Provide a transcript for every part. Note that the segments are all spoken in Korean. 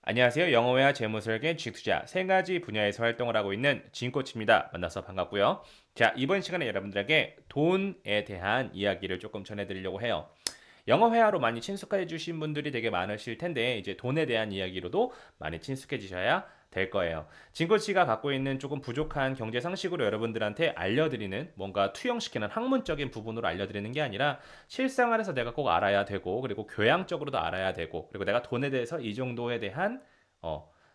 안녕하세요. 영어회화 재무설계 주식투자 세 가지 분야에서 활동을 하고 있는 진코치입니다. 만나서 반갑고요. 자, 이번 시간에 여러분들에게 돈에 대한 이야기를 조금 전해드리려고 해요. 영어회화로 많이 친숙해 주신 분들이 되게 많으실 텐데 이제 돈에 대한 이야기로도 많이 친숙해지셔야 될 거예요. 진코치가 갖고 있는 조금 부족한 경제 상식으로 여러분들한테 알려드리는 뭔가 투영시키는 학문적인 부분으로 알려드리는 게 아니라 실생활에서 내가 꼭 알아야 되고 그리고 교양적으로도 알아야 되고 그리고 내가 돈에 대해서 이 정도에 대한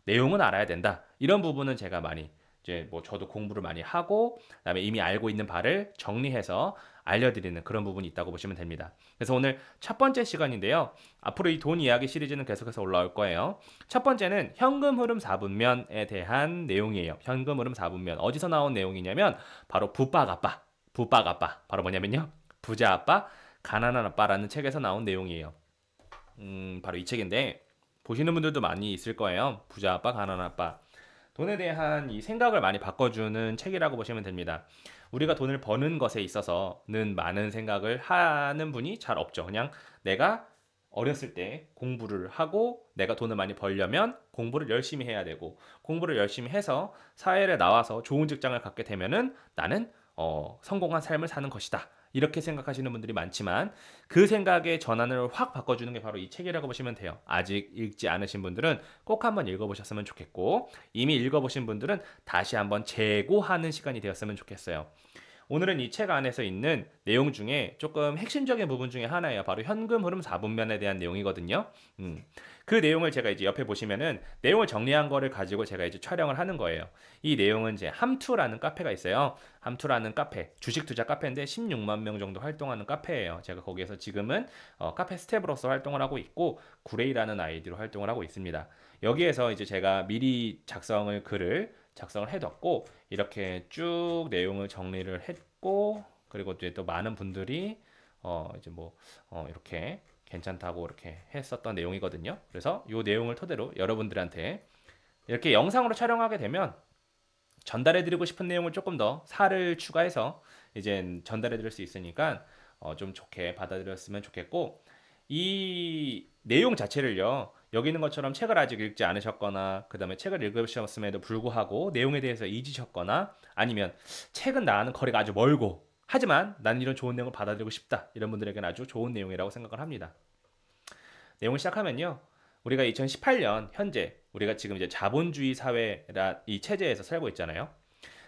내용은 알아야 된다. 이런 부분은 제가 많이 이제 뭐 저도 공부를 많이 하고 그다음에 이미 알고 있는 바를 정리해서 알려드리는 그런 부분이 있다고 보시면 됩니다. 그래서 오늘 첫 번째 시간인데요. 앞으로 이 돈 이야기 시리즈는 계속해서 올라올 거예요. 첫 번째는 현금 흐름 4분면에 대한 내용이에요. 현금 흐름 4분면. 어디서 나온 내용이냐면 바로 부빠가빠. 부빠가빠. 바로 뭐냐면요. 부자 아빠, 가난한 아빠라는 책에서 나온 내용이에요. 바로 이 책인데 보시는 분들도 많이 있을 거예요. 부자 아빠, 가난한 아빠. 돈에 대한 이 생각을 많이 바꿔주는 책이라고 보시면 됩니다. 우리가 돈을 버는 것에 있어서는 많은 생각을 하는 분이 잘 없죠. 그냥 내가 어렸을 때 공부를 하고 내가 돈을 많이 벌려면 공부를 열심히 해야 되고 공부를 열심히 해서 사회에 나와서 좋은 직장을 갖게 되면은 나는 성공한 삶을 사는 것이다. 이렇게 생각하시는 분들이 많지만 그 생각의 전환을 확 바꿔주는 게 바로 이 책이라고 보시면 돼요. 아직 읽지 않으신 분들은 꼭 한번 읽어보셨으면 좋겠고 이미 읽어보신 분들은 다시 한번 재고하는 시간이 되었으면 좋겠어요. 오늘은 이 책 안에서 있는 내용 중에 조금 핵심적인 부분 중에 하나예요. 바로 현금 흐름 4분면에 대한 내용이거든요. 그 내용을 제가 이제 옆에 보시면은 내용을 정리한 거를 가지고 제가 이제 촬영을 하는 거예요. 이 내용은 이제 함투라는 카페가 있어요. 함투라는 카페, 주식 투자 카페인데 16만 명 정도 활동하는 카페예요. 제가 거기에서 지금은 카페 스텝으로서 활동을 하고 있고 구레이라는 아이디로 활동을 하고 있습니다. 여기에서 이제 제가 미리 글을 작성을 해뒀고 이렇게 쭉 내용을 정리를 했고 그리고 이제 또 많은 분들이 이제 뭐 이렇게 괜찮다고 이렇게 했었던 내용이거든요. 그래서 이 내용을 토대로 여러분들한테 이렇게 영상으로 촬영하게 되면 전달해드리고 싶은 내용을 조금 더 살을 추가해서 이제 전달해드릴 수 있으니까 좀 좋게 받아들였으면 좋겠고 이 내용 자체를요. 여기 있는 것처럼 책을 아직 읽지 않으셨거나 그 다음에 책을 읽으셨음에도 불구하고 내용에 대해서 잊으셨거나 아니면 책은 나와는 거리가 아주 멀고 하지만 나는 이런 좋은 내용을 받아들이고 싶다. 이런 분들에게는 아주 좋은 내용이라고 생각을 합니다. 내용을 시작하면요. 우리가 2018년 현재 우리가 지금 이제 자본주의 사회라 이 체제에서 살고 있잖아요.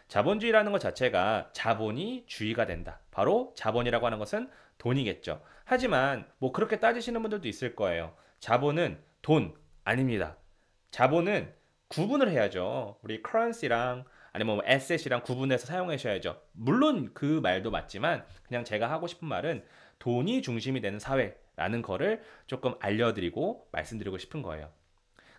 자본주의라는 것 자체가 자본이 주의가 된다. 바로 자본이라고 하는 것은 돈이겠죠. 하지만 뭐 그렇게 따지시는 분들도 있을 거예요. 자본은 돈 아닙니다. 자본은 구분을 해야죠. 우리 currency랑 아니면 뭐 asset이랑 구분해서 사용하셔야죠. 물론 그 말도 맞지만 그냥 제가 하고 싶은 말은 돈이 중심이 되는 사회라는 거를 조금 알려드리고 말씀드리고 싶은 거예요.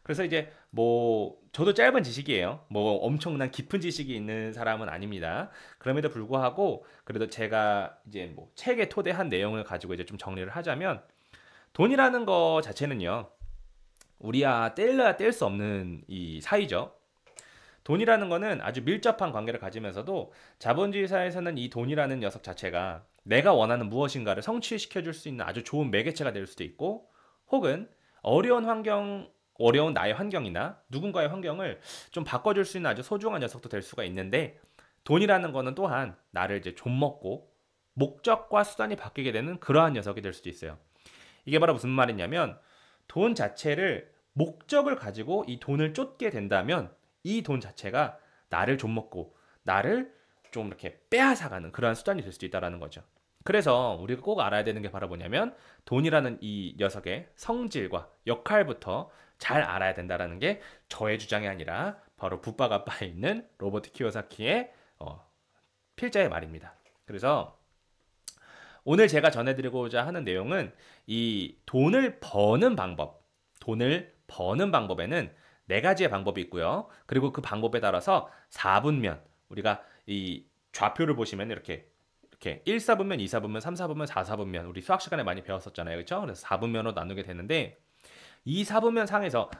그래서 이제 뭐 저도 짧은 지식이에요. 뭐 엄청난 깊은 지식이 있는 사람은 아닙니다. 그럼에도 불구하고 그래도 제가 이제 뭐 책에 토대한 내용을 가지고 이제 좀 정리를 하자면 돈이라는 거 자체는요. 우리야 뗄래야 뗄 수 없는 이 사이죠. 돈이라는 거는 아주 밀접한 관계를 가지면서도 자본주의 사회에서는 이 돈이라는 녀석 자체가 내가 원하는 무엇인가를 성취시켜 줄 수 있는 아주 좋은 매개체가 될 수도 있고 혹은 어려운 환경 어려운 나의 환경이나 누군가의 환경을 좀 바꿔줄 수 있는 아주 소중한 녀석도 될 수가 있는데 돈이라는 거는 또한 나를 이제 좀먹고 목적과 수단이 바뀌게 되는 그러한 녀석이 될 수도 있어요. 이게 바로 무슨 말이냐면 돈 자체를 목적을 가지고 이 돈을 쫓게 된다면 이 돈 자체가 나를 좀먹고 나를 좀 이렇게 빼앗아가는 그러한 수단이 될 수도 있다는 거죠. 그래서 우리가 꼭 알아야 되는 게 바로 뭐냐면 돈이라는 이 녀석의 성질과 역할부터 잘 알아야 된다는 게 저의 주장이 아니라 바로 붓바가바에 있는 로버트 키요사키의 필자의 말입니다. 그래서 오늘 제가 전해드리고자 하는 내용은 이 돈을 버는 방법에는 네 가지의 방법이 있고요. 그리고 그 방법에 따라서 4분면, 우리가 이 좌표를 보시면 이렇게 1사분면, 2사분면, 3사분면, 4사분면 우리 수학 시간에 많이 배웠었잖아요. 그렇죠? 그래서 4분면으로 나누게 되는데 이 4분면 상에서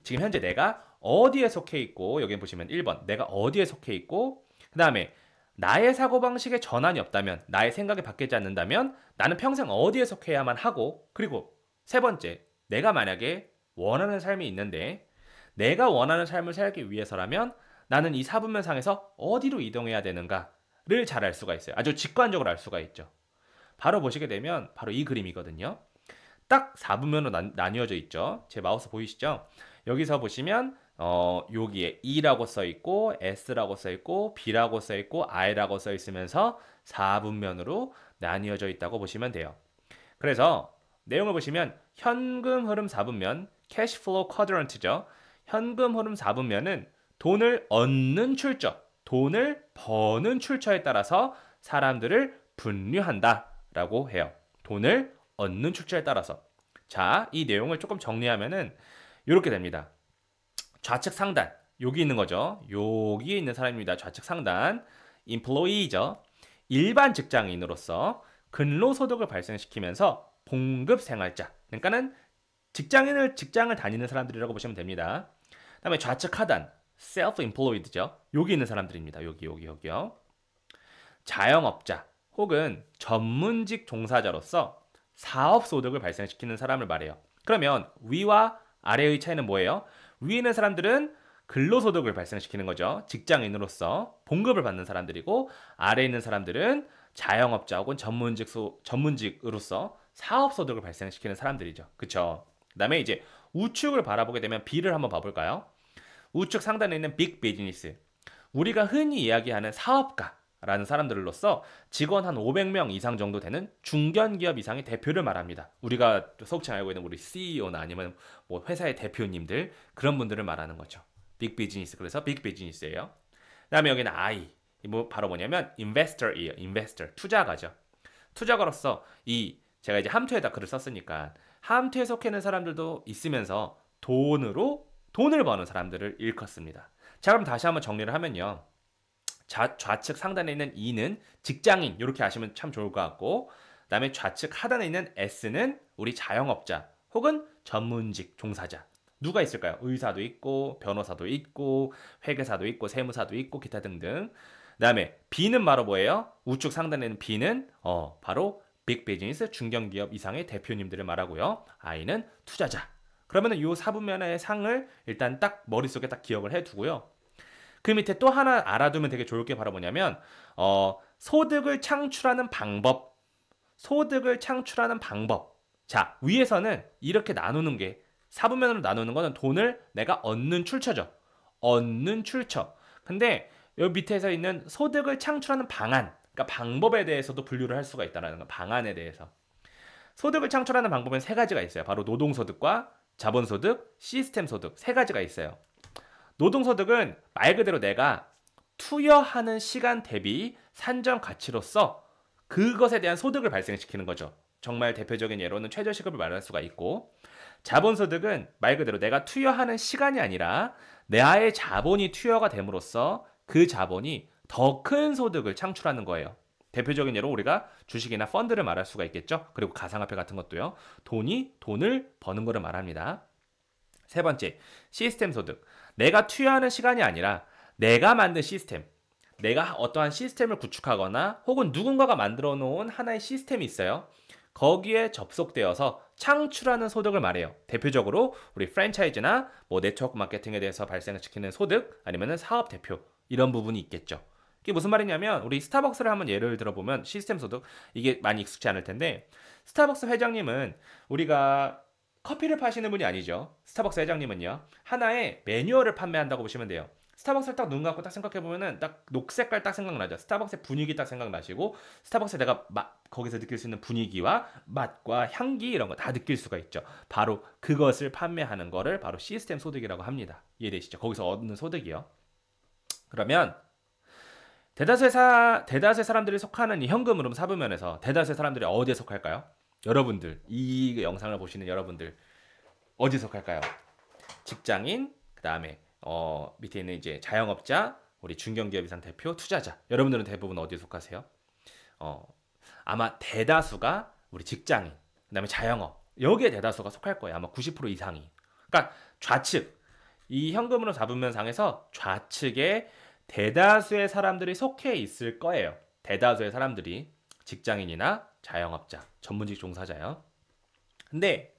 지금 현재 내가 어디에 속해 있고 여기 보시면 1번 내가 어디에 속해 있고 그 다음에 나의 사고방식에 전환이 없다면 나의 생각이 바뀌지 않는다면 나는 평생 어디에 속해야만 하고 그리고 세 번째 내가 만약에 원하는 삶이 있는데 내가 원하는 삶을 살기 위해서라면 나는 이 사분면상에서 어디로 이동해야 되는가를 잘 알 수가 있어요. 아주 직관적으로 알 수가 있죠. 바로 보시게 되면 바로 이 그림이거든요. 딱 4분면으로 나뉘어져 있죠. 제 마우스 보이시죠? 여기서 보시면 여기에 E라고 써 있고 S라고 써 있고 B라고 써 있고 I라고 써 있으면서 4분면으로 나뉘어져 있다고 보시면 돼요. 그래서 내용을 보시면 현금 흐름 4분면, 캐시 플로우 쿼드런트죠. 현금 흐름 4분면은 돈을 얻는 출처, 돈을 버는 출처에 따라서 사람들을 분류한다라고 해요. 돈을 얻는 출처에 따라서. 자, 이 내용을 조금 정리하면은 이렇게 됩니다. 좌측 상단, 여기 있는 거죠. 여기에 있는 사람입니다. 좌측 상단, employee죠. 일반 직장인으로서 근로소득을 발생시키면서 봉급 생활자, 그러니까는 직장을 다니는 사람들이라고 보시면 됩니다. 그다음에 좌측 하단, self-employed죠. 여기 있는 사람들입니다. 여기요. 자영업자 혹은 전문직 종사자로서 사업 소득을 발생시키는 사람을 말해요. 그러면 위와 아래의 차이는 뭐예요? 위에 있는 사람들은 근로소득을 발생시키는 거죠. 직장인으로서 봉급을 받는 사람들이고 아래에 있는 사람들은 자영업자 혹은 전문직으로서 사업소득을 발생시키는 사람들이죠. 그쵸? 그 다음에 이제 우측을 바라보게 되면 B를 한번 봐볼까요? 우측 상단에 있는 빅 비즈니스. 우리가 흔히 이야기하는 사업가라는 사람들로서 직원 한 500명 이상 정도 되는 중견기업 이상의 대표를 말합니다. 우리가 속칭 알고 있는 우리 CEO나 아니면 뭐 회사의 대표님들 그런 분들을 말하는 거죠. 빅 비즈니스. 그래서 빅 비즈니스예요. 그다음에 여기는 I. 뭐 바로 뭐냐면 investor이에요. investor. 투자가죠. 투자가로서 이 제가 이제 함투에다 글을 썼으니까 함투에 속해 있는 사람들도 있으면서 돈을 버는 사람들을 일컫습니다. 자, 그럼 다시 한번 정리를 하면요. 좌측 상단에 있는 E는 직장인 이렇게 아시면 참 좋을 것 같고, 그다음에 좌측 하단에 있는 S는 우리 자영업자 혹은 전문직 종사자. 누가 있을까요? 의사도 있고 변호사도 있고 회계사도 있고 세무사도 있고 기타 등등. 그다음에 B는 바로 뭐예요? 우측 상단에 있는 B는 바로 빅 비즈니스 중견기업 이상의 대표님들을 말하고요. I는 투자자. 그러면은 이 4분면의 상을 일단 딱 머릿속에 딱 기억을 해두고요. 그 밑에 또 하나 알아두면 되게 좋을 게 바로 뭐냐면 소득을 창출하는 방법. 소득을 창출하는 방법. 자, 위에서는 이렇게 나누는 게 4분면으로 나누는 거는 돈을 내가 얻는 출처죠. 얻는 출처. 근데 여기 밑에서 있는 소득을 창출하는 방안. 그러니까 방법에 대해서도 분류를 할 수가 있다는 거. 방안에 대해서. 소득을 창출하는 방법은 세 가지가 있어요. 바로 노동소득과 자본소득, 시스템소득 세 가지가 있어요. 노동소득은 말 그대로 내가 투여하는 시간 대비 산정 가치로서 그것에 대한 소득을 발생시키는 거죠. 정말 대표적인 예로는 최저시급을 말할 수가 있고, 자본소득은 말 그대로 내가 투여하는 시간이 아니라 나의 자본이 투여가 됨으로써 그 자본이 더 큰 소득을 창출하는 거예요. 대표적인 예로 우리가 주식이나 펀드를 말할 수가 있겠죠. 그리고 가상화폐 같은 것도요. 돈을 버는 거를 말합니다. 세 번째, 시스템 소득. 내가 투여하는 시간이 아니라 내가 만든 시스템. 내가 어떠한 시스템을 구축하거나 혹은 누군가가 만들어 놓은 하나의 시스템이 있어요. 거기에 접속되어서 창출하는 소득을 말해요. 대표적으로 우리 프랜차이즈나 뭐 네트워크 마케팅에 대해서 발생시키는 소득 아니면은 사업 대표 이런 부분이 있겠죠. 이게 무슨 말이냐면 우리 스타벅스를 한번 예를 들어보면 시스템 소득 이게 많이 익숙지 않을 텐데 스타벅스 회장님은 우리가 커피를 파시는 분이 아니죠. 스타벅스 회장님은요. 하나의 매뉴얼을 판매한다고 보시면 돼요. 스타벅스를 딱 눈 감고 딱 생각해보면은 딱 녹색깔 딱 생각나죠. 스타벅스의 분위기 딱 생각나시고 스타벅스에 내가 거기서 느낄 수 있는 분위기와 맛과 향기 이런 거 다 느낄 수가 있죠. 바로 그것을 판매하는 거를 바로 시스템 소득이라고 합니다. 이해되시죠? 거기서 얻는 소득이요. 그러면 대다수의 사람들이 속하는 이 현금 흐름 사부면에서 대다수의 사람들이 어디에 속할까요? 여러분들, 이 영상을 보시는 여러분들 어디에 속할까요? 직장인, 그 다음에 밑에 있는 이제 자영업자, 우리 중견기업 이상 대표, 투자자. 여러분들은 대부분 어디에 속하세요? 아마 대다수가 우리 직장인, 그 다음에 자영업. 여기에 대다수가 속할 거예요. 아마 90% 이상이. 그러니까 좌측, 이 현금으로 잡으면 상에서 좌측에 대다수의 사람들이 속해 있을 거예요. 대다수의 사람들이 직장인이나 자영업자, 전문직 종사자요. 근데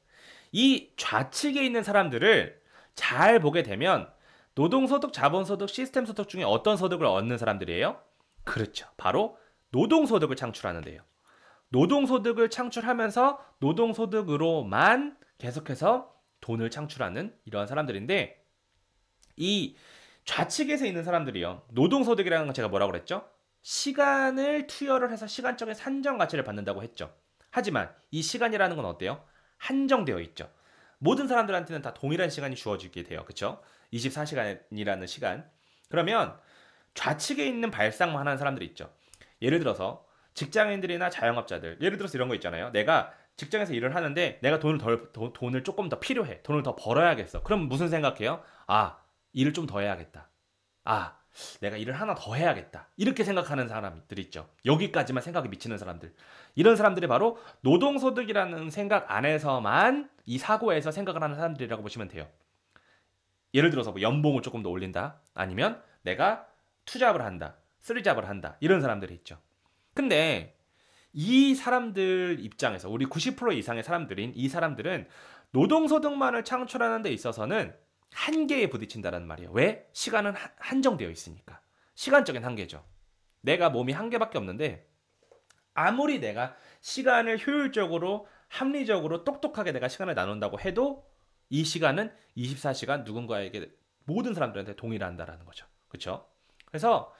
이 좌측에 있는 사람들을 잘 보게 되면 노동소득, 자본소득, 시스템소득 중에 어떤 소득을 얻는 사람들이에요? 그렇죠. 바로 노동소득을 창출하는데요. 노동소득을 창출하면서 노동소득으로만 계속해서 돈을 창출하는 이러한 사람들인데, 이 좌측에서 있는 사람들이요. 노동소득이라는 건 제가 뭐라고 그랬죠? 시간을 투여를 해서 시간적인 산정 가치를 받는다고 했죠. 하지만 이 시간이라는 건 어때요? 한정되어 있죠. 모든 사람들한테는 다 동일한 시간이 주어지게 돼요. 그쵸? 24시간이라는 시간. 그러면 좌측에 있는 발상만 하는 사람들이 있죠. 예를 들어서 직장인들이나 자영업자들, 예를 들어서 이런 거 있잖아요. 내가 직장에서 일을 하는데 내가 돈을 조금 더 필요해. 돈을 더 벌어야겠어. 그럼 무슨 생각해요? 아, 일을 좀 더 해야겠다. 아, 내가 일을 하나 더 해야겠다. 이렇게 생각하는 사람들 있죠. 여기까지만 생각이 미치는 사람들. 이런 사람들이 바로 노동소득이라는 생각 안에서만 이 사고에서 생각을 하는 사람들이라고 보시면 돼요. 예를 들어서 뭐 연봉을 조금 더 올린다. 아니면 내가 투잡을 한다. 쓰리잡을 한다. 이런 사람들이 있죠. 근데 이 사람들 입장에서 우리 90% 이상의 사람들인 이 사람들은 노동소득만을 창출하는 데 있어서는 한계에 부딪힌다는 말이에요. 왜? 시간은 한정되어 있으니까. 시간적인 한계죠. 내가 몸이 한 개밖에 없는데 아무리 내가 시간을 효율적으로 합리적으로 똑똑하게 내가 시간을 나눈다고 해도 이 시간은 24시간 누군가에게 모든 사람들한테 동일한다라는 거죠. 그렇죠? 그래서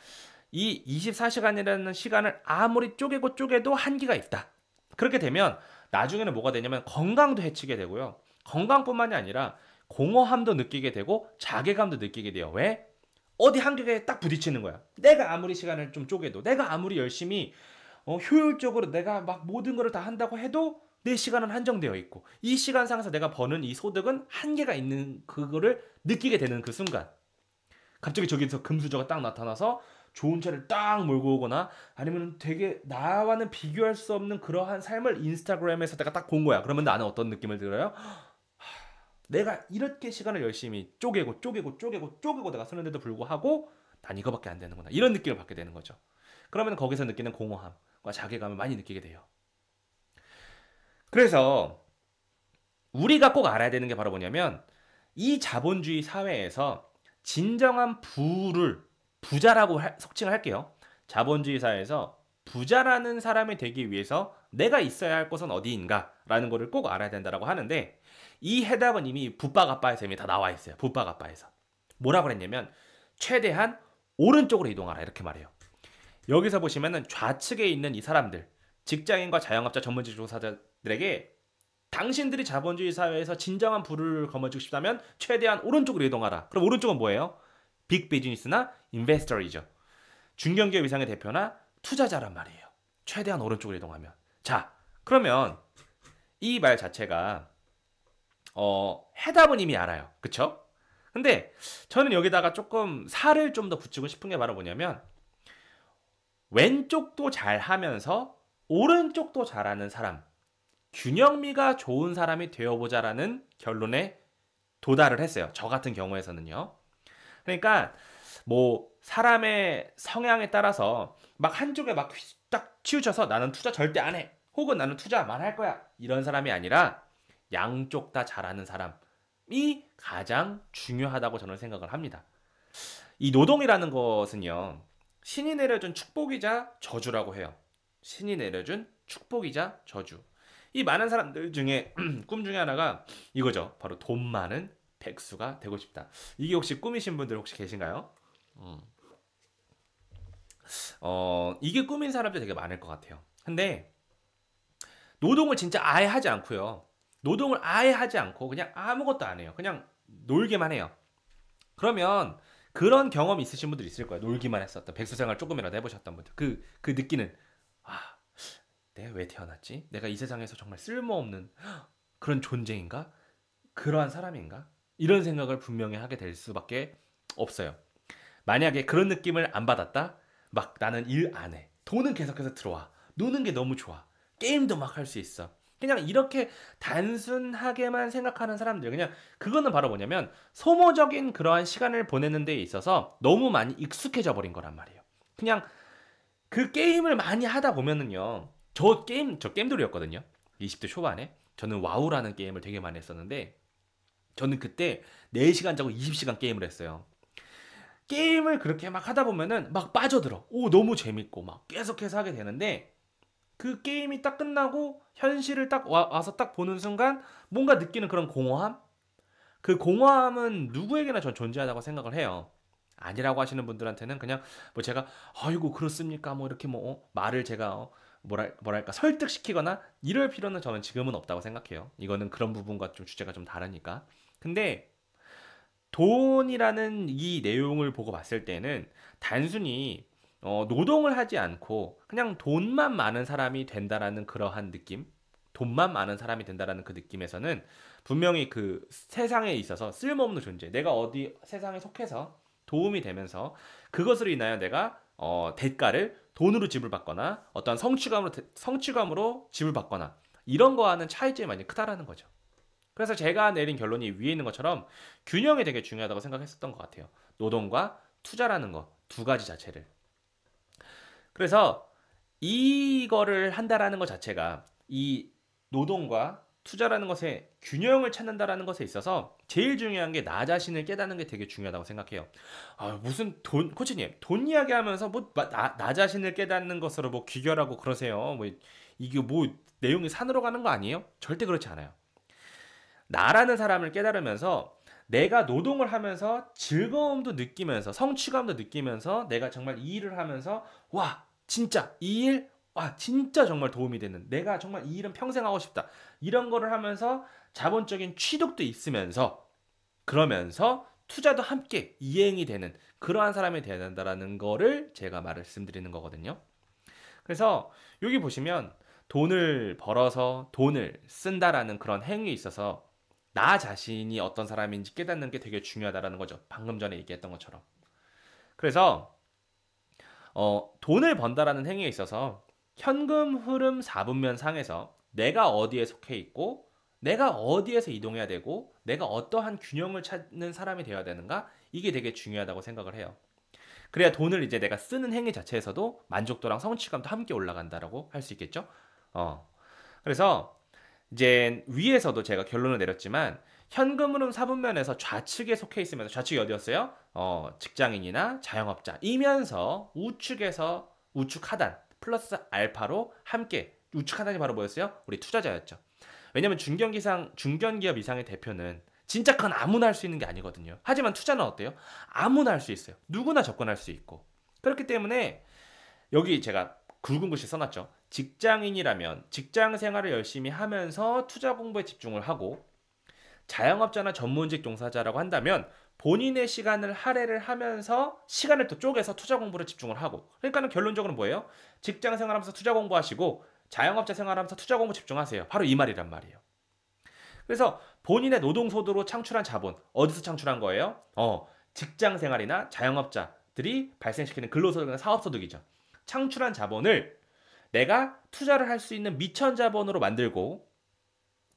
이 24시간이라는 시간을 아무리 쪼개고 쪼개도 한계가 있다. 그렇게 되면 나중에는 뭐가 되냐면 건강도 해치게 되고요. 건강뿐만이 아니라 공허함도 느끼게 되고 자괴감도 느끼게 돼요. 왜? 어디 한계에 딱 부딪히는 거야. 내가 아무리 시간을 좀 쪼개도, 내가 아무리 열심히 효율적으로 내가 막 모든 거를 다 한다고 해도 내 시간은 한정되어 있고 이 시간상에서 내가 버는 이 소득은 한계가 있는 그거를 느끼게 되는 그 순간 갑자기 저기서 금수저가 딱 나타나서 좋은 차를 딱 몰고 오거나 아니면 되게 나와는 비교할 수 없는 그러한 삶을 인스타그램에서 내가 딱 본 거야. 그러면 나는 어떤 느낌을 들어요? 내가 이렇게 시간을 열심히 쪼개고 내가 쓰는데도 불구하고 난 이거밖에 안 되는구나. 이런 느낌을 받게 되는 거죠. 그러면 거기서 느끼는 공허함과 자괴감을 많이 느끼게 돼요. 그래서 우리가 꼭 알아야 되는 게 바로 뭐냐면 이 자본주의 사회에서 진정한 부자라고 속칭을 할게요. 자본주의 사회에서 부자라는 사람이 되기 위해서 내가 있어야 할 곳은 어디인가라는 거를 꼭 알아야 된다고 하는데 이 해답은 이미 붙박아빠에서 이미 다 나와 있어요. 붙박아빠에서. 뭐라고 그랬냐면 최대한 오른쪽으로 이동하라 이렇게 말해요. 여기서 보시면은 좌측에 있는 이 사람들 직장인과 자영업자 전문직 종사자들에게 당신들이 자본주의 사회에서 진정한 부를 거머쥐고 싶다면 최대한 오른쪽으로 이동하라. 그럼 오른쪽은 뭐예요? 빅 비즈니스나 인베스터이죠. 중견기업 이상의 대표나 투자자란 말이에요. 최대한 오른쪽으로 이동하면. 자, 그러면 이 말 자체가 해답은 이미 알아요. 그쵸? 근데 저는 여기다가 조금 살을 좀 더 붙이고 싶은 게 바로 뭐냐면 왼쪽도 잘하면서 오른쪽도 잘하는 사람, 균형미가 좋은 사람이 되어보자라는 결론에 도달을 했어요. 저 같은 경우에서는요. 그러니까 뭐 사람의 성향에 따라서 막 한쪽에 막 딱 치우쳐서 나는 투자 절대 안 해. 혹은 나는 투자만 할 거야. 이런 사람이 아니라 양쪽 다 잘하는 사람이 가장 중요하다고 저는 생각을 합니다. 이 노동이라는 것은요. 신이 내려준 축복이자 저주라고 해요. 신이 내려준 축복이자 저주. 이 많은 사람들 중에 꿈 중에 하나가 이거죠. 바로 돈 많은 백수가 되고 싶다. 이게 혹시 꿈이신 분들 혹시 계신가요? 이게 꿈인 사람들 되게 많을 것 같아요. 근데 노동을 진짜 아예 하지 않고요. 노동을 아예 하지 않고 그냥 아무것도 안 해요. 그냥 놀기만 해요. 그러면 그런 경험 있으신 분들 있을 거예요. 놀기만 했었던 백수 생활 조금이라도 해보셨던 분들. 그 느끼는 아, 내가 왜 태어났지? 내가 이 세상에서 정말 쓸모없는 그런 존재인가? 그러한 사람인가? 이런 생각을 분명히 하게 될 수밖에 없어요. 만약에 그런 느낌을 안 받았다? 막 나는 일 안 해. 돈은 계속해서 들어와. 노는 게 너무 좋아. 게임도 막 할 수 있어. 그냥 이렇게 단순하게만 생각하는 사람들. 그냥 그거는 바로 뭐냐면 소모적인 그러한 시간을 보내는 데 있어서 너무 많이 익숙해져 버린 거란 말이에요. 그냥 그 게임을 많이 하다 보면은요. 저 게임돌이였거든요. 20대 초반에. 저는 와우라는 게임을 되게 많이 했었는데 저는 그때 4시간 자고 20시간 게임을 했어요. 게임을 그렇게 막 하다 보면은 막 빠져들어. 오, 너무 재밌고 막 계속해서 하게 되는데 그 게임이 딱 끝나고 현실을 딱 와서 딱 보는 순간 뭔가 느끼는 그런 공허함? 그 공허함은 누구에게나 전 존재하다고 생각을 해요. 아니라고 하시는 분들한테는 그냥 뭐 제가 아이고 그렇습니까 뭐 이렇게 뭐 말을 제가 뭐랄까 설득시키거나 이럴 필요는 저는 지금은 없다고 생각해요. 이거는 그런 부분과 좀 주제가 좀 다르니까. 근데 돈이라는 이 내용을 보고 봤을 때는 단순히 노동을 하지 않고 그냥 돈만 많은 사람이 된다라는 그러한 느낌, 돈만 많은 사람이 된다라는 그 느낌에서는 분명히 그 세상에 있어서 쓸모없는 존재, 내가 어디 세상에 속해서 도움이 되면서 그것으로 인하여 내가 대가를 돈으로 지불받거나 어떤 성취감으로 지불받거나 이런 거와는 차이점이 많이 크다라는 거죠. 그래서 제가 내린 결론이 위에 있는 것처럼 균형이 되게 중요하다고 생각했었던 것 같아요. 노동과 투자라는 거 두 가지 자체를. 그래서 이거를 한다라는 것 자체가 이 노동과 투자라는 것에 균형을 찾는다라는 것에 있어서 제일 중요한 게 나 자신을 깨닫는 게 되게 중요하다고 생각해요. 아, 무슨 코치님, 돈 이야기하면서 뭐 나 자신을 깨닫는 것으로 뭐 귀결하고 그러세요. 뭐 이게 뭐 내용이 산으로 가는 거 아니에요? 절대 그렇지 않아요. 나라는 사람을 깨달으면서 내가 노동을 하면서 즐거움도 느끼면서 성취감도 느끼면서 내가 정말 이 일을 하면서 와 진짜 이 일 와 진짜 정말 도움이 되는 내가 정말 이 일은 평생 하고 싶다 이런 거를 하면서 자본적인 취득도 있으면서 그러면서 투자도 함께 이행이 되는 그러한 사람이 되어야 된다라는 거를 제가 말씀드리는 거거든요. 그래서 여기 보시면 돈을 벌어서 돈을 쓴다라는 그런 행위에 있어서 나 자신이 어떤 사람인지 깨닫는 게 되게 중요하다라는 거죠. 방금 전에 얘기했던 것처럼. 그래서 돈을 번다라는 행위에 있어서 현금 흐름 4분면 상에서 내가 어디에 속해 있고 내가 어디에서 이동해야 되고 내가 어떠한 균형을 찾는 사람이 되어야 되는가 이게 되게 중요하다고 생각을 해요. 그래야 돈을 이제 내가 쓰는 행위 자체에서도 만족도랑 성취감도 함께 올라간다라고 할 수 있겠죠. 어. 그래서 이제 위에서도 제가 결론을 내렸지만 현금 흐름 4분면에서 좌측에 속해 있으면서 좌측이 어디였어요? 직장인이나 자영업자이면서 우측에서 우측 하단 플러스 알파로 함께 우측 하단이 바로 뭐였어요? 우리 투자자였죠. 왜냐면 중견기업 이상의 대표는 진짜 그건 아무나 할 수 있는 게 아니거든요. 하지만 투자는 어때요? 아무나 할 수 있어요. 누구나 접근할 수 있고. 그렇기 때문에 여기 제가 굵은 글씨 써놨죠. 직장인이라면 직장 생활을 열심히 하면서 투자 공부에 집중을 하고 자영업자나 전문직 종사자라고 한다면 본인의 시간을 할애를 하면서 시간을 또 쪼개서 투자 공부를 집중을 하고 그러니까는 결론적으로 뭐예요? 직장 생활하면서 투자 공부하시고 자영업자 생활하면서 투자 공부 집중하세요. 바로 이 말이란 말이에요. 그래서 본인의 노동소득으로 창출한 자본 어디서 창출한 거예요? 직장 생활이나 자영업자들이 발생시키는 근로소득이나 사업소득이죠. 창출한 자본을 내가 투자를 할 수 있는 미천자본으로 만들고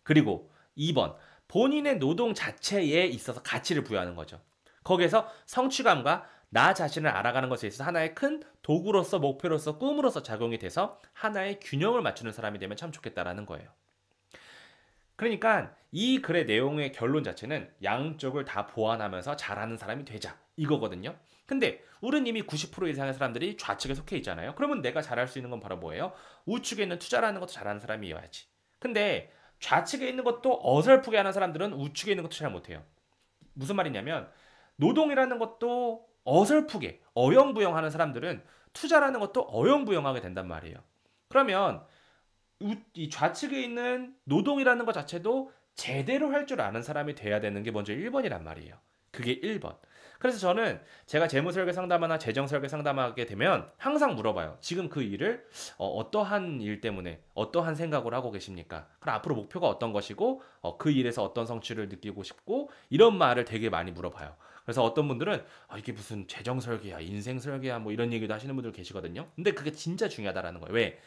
그리고 2번 본인의 노동 자체에 있어서 가치를 부여하는 거죠. 거기에서 성취감과 나 자신을 알아가는 것에 있어서 하나의 큰 도구로서 목표로서 꿈으로서 작용이 돼서 하나의 균형을 맞추는 사람이 되면 참 좋겠다라는 거예요. 그러니까 이 글의 내용의 결론 자체는 양쪽을 다 보완하면서 잘하는 사람이 되자 이거거든요. 근데 우리는 이미 90% 이상의 사람들이 좌측에 속해 있잖아요. 그러면 내가 잘할 수 있는 건 바로 뭐예요? 우측에 있는 투자라는 것도 잘하는 사람이어야지. 근데 좌측에 있는 것도 어설프게 하는 사람들은 우측에 있는 것도 잘 못해요. 무슨 말이냐면 노동이라는 것도 어설프게 어영부영하는 사람들은 투자라는 것도 어영부영하게 된단 말이에요. 그러면 이 좌측에 있는 노동이라는 것 자체도 제대로 할 줄 아는 사람이 돼야 되는 게 먼저 1번이란 말이에요. 그게 1번. 그래서 저는 제가 재무설계 상담하나 재정설계 상담하게 되면 항상 물어봐요. 지금 그 일을 어떠한 일 때문에 어떠한 생각을 하고 계십니까? 그럼 앞으로 목표가 어떤 것이고 그 일에서 어떤 성취를 느끼고 싶고 이런 말을 되게 많이 물어봐요. 그래서 어떤 분들은 이게 무슨 재정설계야 인생설계야 뭐 이런 얘기도 하시는 분들 계시거든요. 근데 그게 진짜 중요하다라는 거예요. 왜?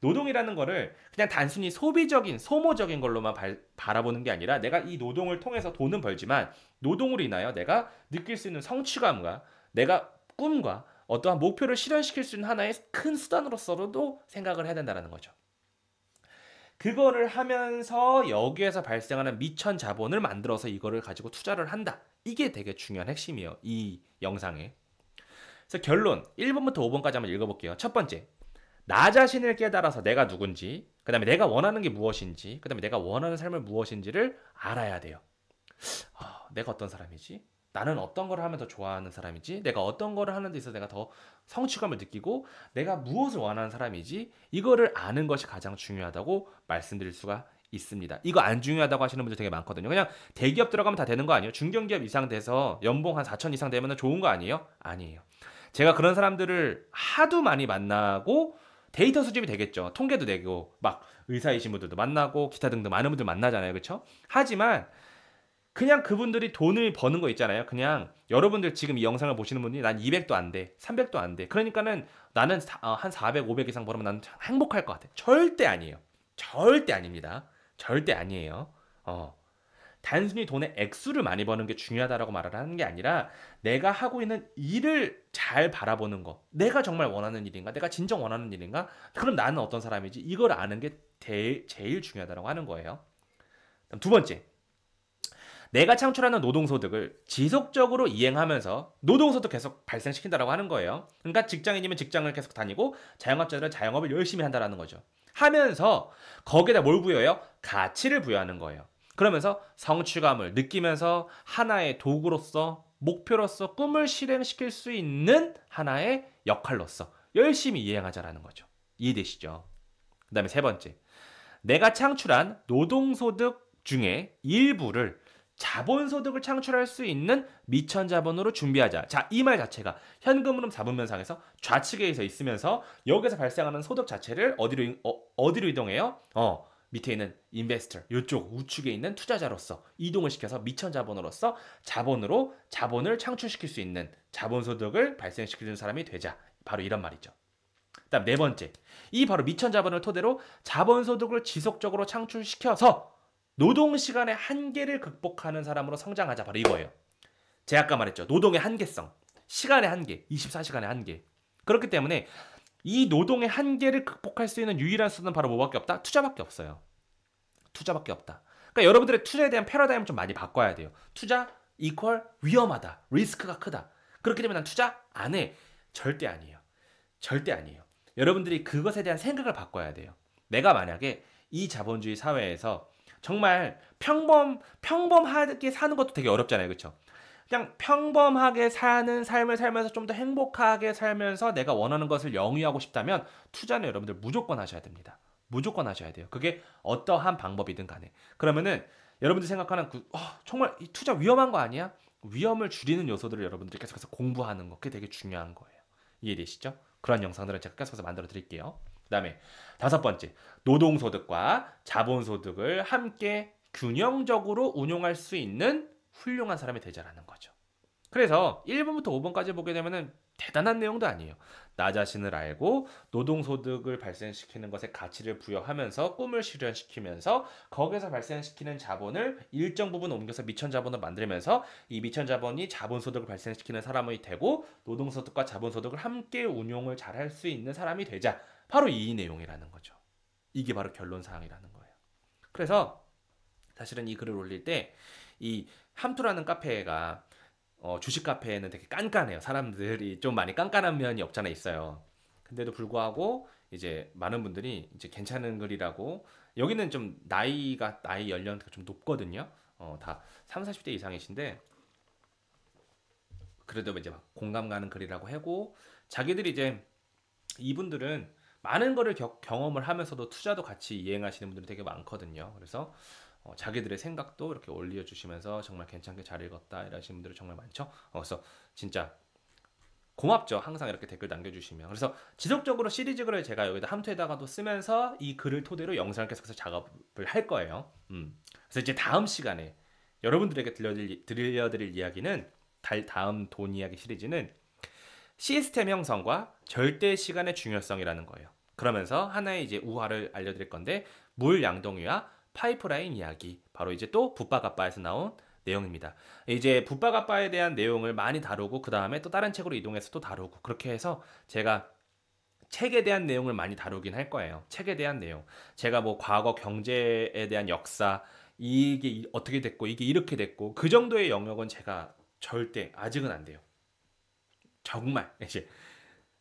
노동이라는 거를 그냥 단순히 소비적인 소모적인 걸로만 바라보는 게 아니라 내가 이 노동을 통해서 돈은 벌지만 노동으로 인하여 내가 느낄 수 있는 성취감과 내가 꿈과 어떠한 목표를 실현시킬 수 있는 하나의 큰 수단으로서도 생각을 해야 된다는 거죠. 그거를 하면서 여기에서 발생하는 미천 자본을 만들어서 이거를 가지고 투자를 한다. 이게 되게 중요한 핵심이에요. 이 영상에. 그래서 결론 1번부터 5번까지 한번 읽어볼게요. 첫 번째, 나 자신을 깨달아서 내가 누군지, 그 다음에 내가 원하는 게 무엇인지, 그 다음에 내가 원하는 삶을 무엇인지를 알아야 돼요. 내가 어떤 사람이지? 나는 어떤 걸 하면 더 좋아하는 사람이지? 내가 어떤 걸 하는 데 있어서 내가 더 성취감을 느끼고 내가 무엇을 원하는 사람이지? 이거를 아는 것이 가장 중요하다고 말씀드릴 수가 있습니다. 이거 안 중요하다고 하시는 분들 되게 많거든요. 그냥 대기업 들어가면 다 되는 거 아니에요? 중견기업 이상 돼서 연봉 한 4천 이상 되면 좋은 거 아니에요? 아니에요. 제가 그런 사람들을 하도 많이 만나고 데이터 수집이 되겠죠. 통계도 내고 막 의사이신 분들도 만나고 기타 등등 많은 분들 만나잖아요. 그렇죠? 하지만 그냥 그분들이 돈을 버는 거 있잖아요. 그냥 여러분들 지금 이 영상을 보시는 분이 난 200도 안 돼. 300도 안 돼. 그러니까는 나는 한 400, 500 이상 벌으면 나는 행복할 것 같아. 절대 아니에요. 절대 아닙니다. 절대 아니에요. 단순히 돈의 액수를 많이 버는 게 중요하다라고 말을 하는 게 아니라 내가 하고 있는 일을 잘 바라보는 거. 내가 정말 원하는 일인가? 내가 진정 원하는 일인가? 그럼 나는 어떤 사람이지? 이걸 아는 게 제일 중요하다고 하는 거예요. 그럼 두 번째. 내가 창출하는 노동소득을 지속적으로 이행하면서 노동소득 계속 발생시킨다라고 하는 거예요. 그러니까 직장인이면 직장을 계속 다니고 자영업자들은 자영업을 열심히 한다라는 거죠. 하면서 거기에다 뭘 부여해요? 가치를 부여하는 거예요. 그러면서 성취감을 느끼면서 하나의 도구로서 목표로서 꿈을 실행시킬 수 있는 하나의 역할로서 열심히 이행하자라는 거죠. 이해되시죠? 그 다음에 세 번째. 내가 창출한 노동소득 중에 일부를 자본소득을 창출할 수 있는 미천자본으로 준비하자. 자, 이 말 자체가 현금흐름 4분면상에서 좌측에 있으면서 여기서 발생하는 소득 자체를 어디로 이동해요? 밑에 있는 인베스터, 이쪽 우측에 있는 투자자로서 이동을 시켜서 미천자본으로서 자본을 창출시킬 수 있는 자본소득을 발생시키는 사람이 되자. 바로 이런 말이죠. 그다음 네 번째, 이 바로 미천자본을 토대로 자본소득을 지속적으로 창출시켜서 노동시간의 한계를 극복하는 사람으로 성장하자. 바로 이거예요. 제가 아까 말했죠. 노동의 한계성, 시간의 한계, 24시간의 한계. 그렇기 때문에 이 노동의 한계를 극복할 수 있는 유일한 수는 바로 뭐밖에 없다? 투자밖에 없어요. 투자밖에 없다. 그러니까 여러분들의 투자에 대한 패러다임을 좀 많이 바꿔야 돼요. 투자 이퀄 위험하다. 리스크가 크다. 그렇기 때문에 난 투자 안 해. 절대 아니에요. 절대 아니에요. 여러분들이 그것에 대한 생각을 바꿔야 돼요. 내가 만약에 이 자본주의 사회에서 정말 평범하게 사는 것도 되게 어렵잖아요. 그렇죠? 그냥 평범하게 사는 삶을 살면서 좀 더 행복하게 살면서 내가 원하는 것을 영위하고 싶다면 투자는 여러분들 무조건 하셔야 됩니다. 무조건 하셔야 돼요. 그게 어떠한 방법이든 간에. 그러면은 여러분들 생각하는 정말 이 투자 위험한 거 아니야? 위험을 줄이는 요소들을 여러분들이 계속해서 공부하는 거. 그게 되게 중요한 거예요. 이해되시죠? 그런 영상들은 제가 계속해서 만들어 드릴게요. 그 다음에 다섯 번째, 노동소득과 자본소득을 함께 균형적으로 운용할 수 있는 훌륭한 사람이 되자라는 거죠. 그래서 1번부터 5번까지 보게 되면은 대단한 내용도 아니에요. 나 자신을 알고 노동소득을 발생시키는 것에 가치를 부여하면서 꿈을 실현시키면서 거기서 발생시키는 자본을 일정 부분 옮겨서 미천자본을 만들면서 이 미천자본이 자본소득을 발생시키는 사람이 되고 노동소득과 자본소득을 함께 운용을 잘 할 수 있는 사람이 되자. 바로 이 내용이라는 거죠. 이게 바로 결론사항이라는 거예요. 그래서 사실은 이 글을 올릴 때 이 함투라는 카페가 주식 카페에는 되게 깐깐해요. 사람들이 좀 많이 깐깐한 면이 없잖아 있어요. 근데도 불구하고 이제 많은 분들이 이제 괜찮은 글이라고 여기는 좀 나이 연령대가 좀 높거든요. 다 30, 40대 이상이신데 그래도 이제 막 공감 가는 글이라고 하고 자기들이 이제 이분들은 많은 거를 경험을 하면서도 투자도 같이 이행하시는 분들이 되게 많거든요. 그래서 자기들의 생각도 이렇게 올려주시면서 정말 괜찮게 잘 읽었다 이러시는 분들이 정말 많죠. 그래서 진짜 고맙죠. 항상 이렇게 댓글 남겨주시면. 그래서 지속적으로 시리즈 글을 제가 여기다 함투에다가도 쓰면서 이 글을 토대로 영상을 계속해서 작업을 할 거예요. 그래서 이제 다음 시간에 여러분들에게 들려드릴 이야기는 다음 돈 이야기 시리즈는 시스템 형성과 절대 시간의 중요성이라는 거예요. 그러면서 하나의 이제 우화를 알려드릴 건데 물 양동이와 파이프라인 이야기, 바로 이제 또 붓바가빠에서 나온 내용입니다. 이제 붓바가빠에 대한 내용을 많이 다루고 그 다음에 또 다른 책으로 이동해서 또 다루고 그렇게 해서 제가 책에 대한 내용을 많이 다루긴 할 거예요. 책에 대한 내용. 제가 뭐 과거 경제에 대한 역사, 이게 어떻게 됐고, 이게 이렇게 됐고, 그 정도의 영역은 제가 절대 아직은 안 돼요. 정말. 이제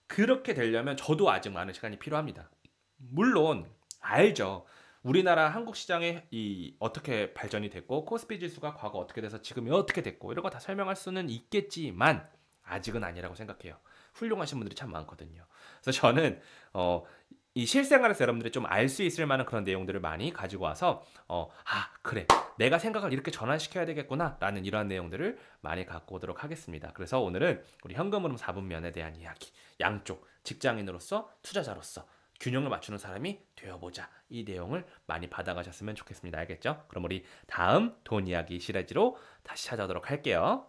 그렇게 되려면 저도 아직 많은 시간이 필요합니다. 물론 알죠. 우리나라 한국 시장에 이 어떻게 발전이 됐고 코스피 지수가 과거 어떻게 돼서 지금이 어떻게 됐고 이런 거 다 설명할 수는 있겠지만 아직은 아니라고 생각해요. 훌륭하신 분들이 참 많거든요. 그래서 저는 어, 이 실생활에서 여러분들이 좀 알 수 있을 만한 그런 내용들을 많이 가지고 와서 그래 내가 생각을 이렇게 전환시켜야 되겠구나라는 이러한 내용들을 많이 갖고 오도록 하겠습니다. 그래서 오늘은 우리 현금 흐름 4분면에 대한 이야기, 양쪽 직장인으로서 투자자로서 균형을 맞추는 사람이 되어보자. 이 내용을 많이 받아가셨으면 좋겠습니다. 알겠죠? 그럼 우리 다음 돈 이야기 시리즈로 다시 찾아오도록 할게요.